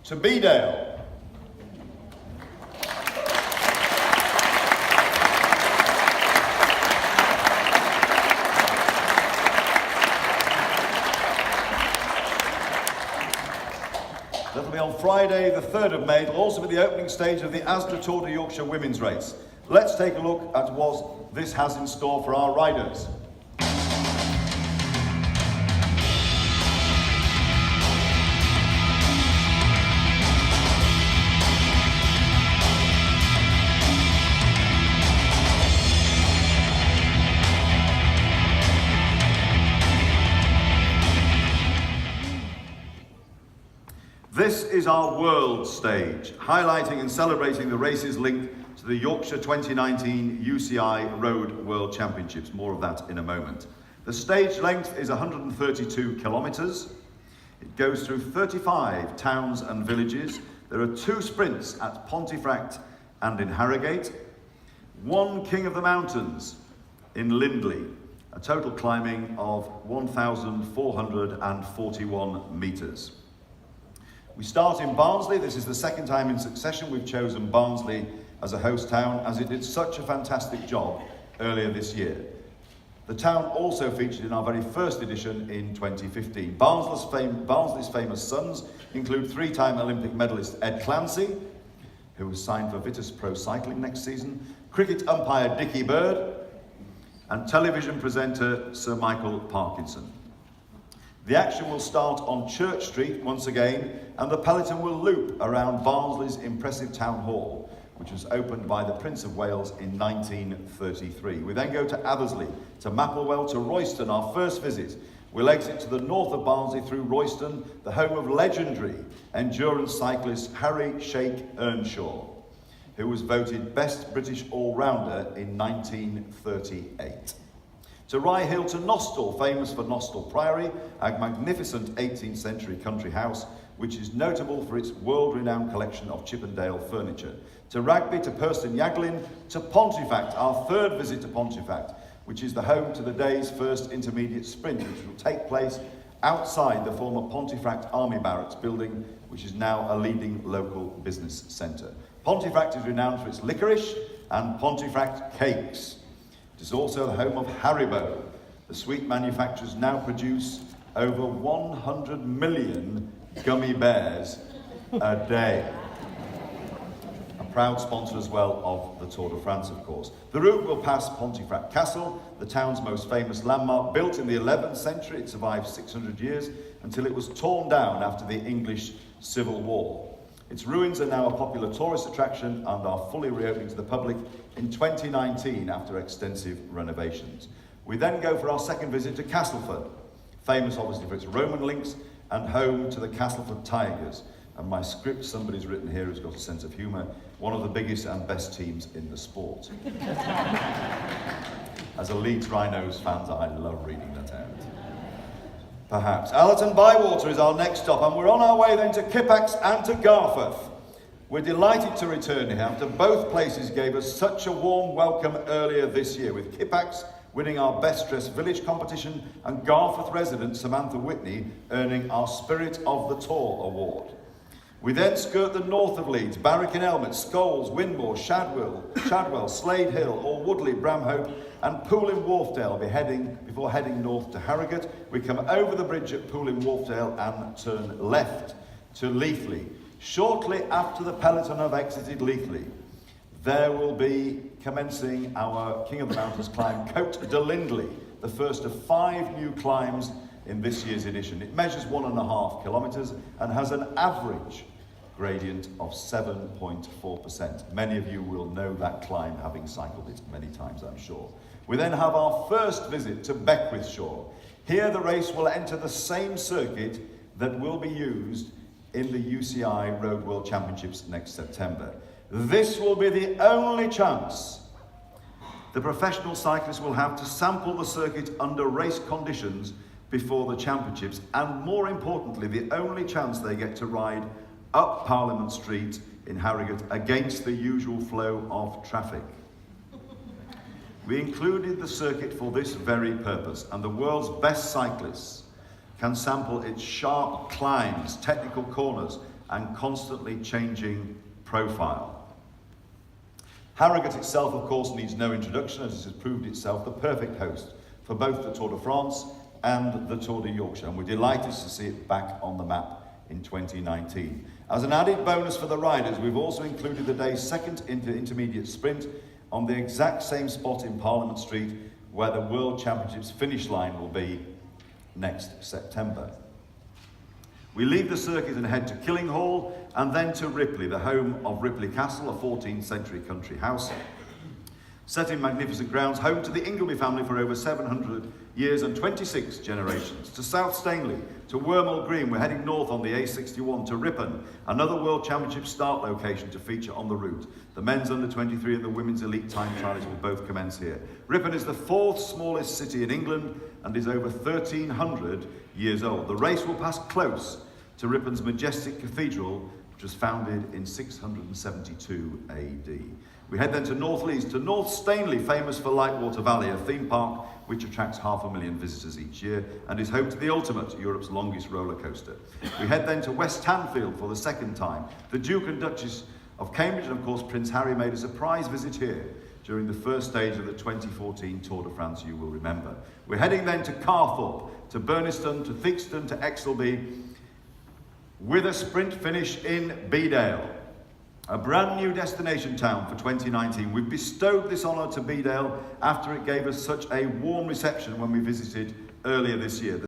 to Bedale. That'll be on Friday, the 3rd of May. It'll also be the opening stage of the Asda Tour de Yorkshire women's race. Let's take a look at what this has in store for our riders. This is our world stage, highlighting and celebrating the races linked to the Yorkshire 2019 UCI Road World Championships. More of that in a moment. The stage length is 132 kilometres. It goes through 35 towns and villages. There are 2 sprints at Pontefract and in Harrogate. 1 King of the Mountains in Lindley. A total climbing of 1,441 metres. We start in Barnsley. This is the 2nd time in succession we've chosen Barnsley as a host town, as it did such a fantastic job earlier this year. The town also featured in our very first edition in 2015. Barnsley's famous sons include 3-time Olympic medalist Ed Clancy, who was signed for Vitus Pro Cycling next season, cricket umpire Dickie Bird, and television presenter Sir Michael Parkinson. The action will start on Church Street once again, and the peloton will loop around Barnsley's impressive town hall, which was opened by the Prince of Wales in 1933. We then go to Abersley, to Mapplewell, to Royston, our first visit. We'll exit to the north of Barnsley through Royston, the home of legendary endurance cyclist Harry Sheikh Earnshaw, who was voted Best British All-Rounder in 1938. To Rye Hill, to Nostell, famous for Nostell Priory, a magnificent 18th century country house, which is notable for its world-renowned collection of Chippendale furniture. To Rugby, to Perston Yaglin, to Pontefract, our 3rd visit to Pontefract, which is the home to the day's first intermediate sprint, which will take place outside the former Pontefract Army Barracks building, which is now a leading local business centre. Pontefract is renowned for its licorice and Pontefract cakes. It is also the home of Haribo. The sweet manufacturers now produce over 100 million gummy bears a day. A proud sponsor as well of the Tour de France, of course. The route will pass Pontefract Castle, the town's most famous landmark. Built in the 11th century, it survived 600 years until it was torn down after the English Civil War. Its ruins are now a popular tourist attraction and are fully reopening to the public in 2019 after extensive renovations. We then go for our 2nd visit to Castleford, famous obviously for its Roman links and home to the Castleford Tigers. And my script somebody's written here who's got a sense of humour, one of the biggest and best teams in the sport. As a Leeds Rhinos fans, I love reading that out. Perhaps. Allerton Bywater is our next stop, and we're on our way then to Kippax and to Garforth. We're delighted to return here after both places gave us such a warm welcome earlier this year, with Kippax winning our Best Dressed Village competition and Garforth resident Samantha Whitney earning our Spirit of the Tour award. We then skirt the north of Leeds, Barwick and Elmet, Scholes, Winmore, Shadwell, Slade Hill, Woodley, Bramhope and Poole in Wharfdale before heading north to Harrogate. We come over the bridge at Poole in Wharfdale and turn left to Leithley. Shortly after the peloton have exited Leithley, there will be commencing our King of the Mountains climb, Côte de Lindley, the first of 5 new climbs in this year's edition. It measures 1.5 kilometres and has an average gradient of 7.4%. Many of you will know that climb, having cycled it many times, I'm sure. We then have our first visit to Beckwithshire. Here the race will enter the same circuit that will be used in the UCI Road World Championships next September. This will be the only chance the professional cyclists will have to sample the circuit under race conditions before the championships, and more importantly, the only chance they get to ride up Parliament Street in Harrogate against the usual flow of traffic. We included the circuit for this very purpose, and the world's best cyclists can sample its sharp climbs, technical corners, and constantly changing profile. Harrogate itself, of course, needs no introduction, as it has proved itself the perfect host for both the Tour de France and the Tour de Yorkshire, and we're delighted to see it back on the map in 2019. As an added bonus for the riders, we've also included the day's second intermediate sprint on the exact same spot in Parliament Street where the World Championships finish line will be next September. We leave the circuit and head to Killinghall and then to Ripley, the home of Ripley Castle, a 14th century country house. Set in magnificent grounds, home to the Ingleby family for over 700 years and 26 generations. To South Stainley, to Wormald Green, we're heading north on the A61 to Ripon, another World Championship start location to feature on the route. The men's under-23 and the women's elite time trials will both commence here. Ripon is the 4th smallest city in England and is over 1,300 years old. The race will pass close to Ripon's majestic cathedral, which was founded in 672 AD. We head then to North Leeds, to North Stainley, famous for Lightwater Valley, a theme park which attracts 500,000 visitors each year and is home to the Ultimate, Europe's longest roller coaster. We head then to West Tanfield for the second time. The Duke and Duchess of Cambridge and of course Prince Harry made a surprise visit here during the first stage of the 2014 Tour de France, you will remember. We're heading then to Carthorpe, to Burniston, to Theakston, to Exelby, with a sprint finish in Bedale. A brand new destination town for 2019. We've bestowed this honour to Bedale after it gave us such a warm reception when we visited earlier this year.